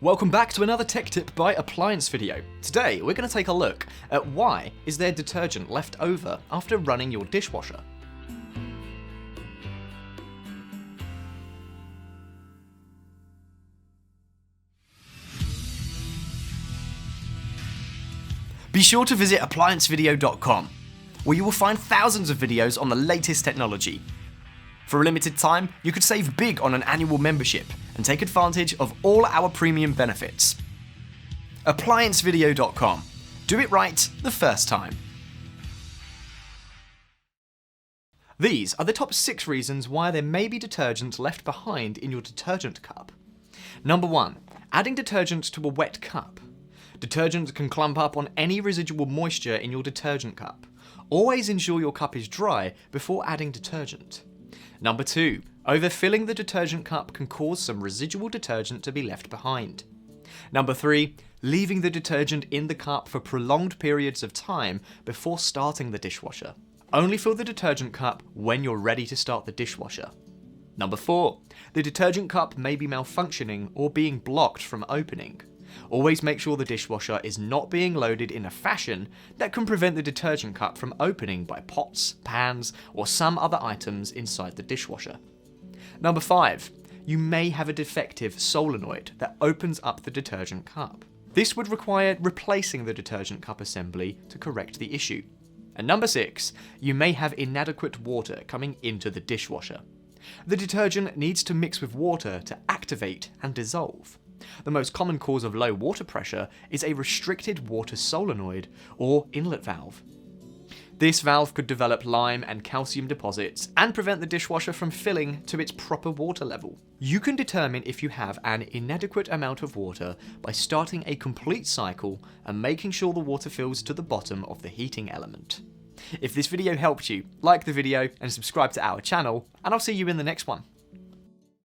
Welcome back to another tech tip by Appliance Video. Today we're going to take a look at why is there detergent left over after running your dishwasher. Be sure to visit ApplianceVideo.com, where you will find thousands of videos on the latest technology. For a limited time, you could save big on an annual membership and take advantage of all our premium benefits. ApplianceVideo.com. Do it right the first time. These are the top 6 reasons why there may be detergent left behind in your detergent cup. Number 1. Adding detergent to a wet cup. Detergent can clump up on any residual moisture in your detergent cup. Always ensure your cup is dry before adding detergent. Number 2. Overfilling the detergent cup can cause some residual detergent to be left behind. Number 3. Leaving the detergent in the cup for prolonged periods of time before starting the dishwasher. Only fill the detergent cup when you're ready to start the dishwasher. Number 4. The detergent cup may be malfunctioning or being blocked from opening. Always make sure the dishwasher is not being loaded in a fashion that can prevent the detergent cup from opening by pots, pans, or some other items inside the dishwasher. Number 5. You may have a defective solenoid that opens up the detergent cup. This would require replacing the detergent cup assembly to correct the issue. And number 6. You may have inadequate water coming into the dishwasher. The detergent needs to mix with water to activate and dissolve. The most common cause of low water pressure is a restricted water solenoid or inlet valve. This valve could develop lime and calcium deposits and prevent the dishwasher from filling to its proper water level. You can determine if you have an inadequate amount of water by starting a complete cycle and making sure the water fills to the bottom of the heating element. If this video helped you, like the video and subscribe to our channel, and I'll see you in the next one.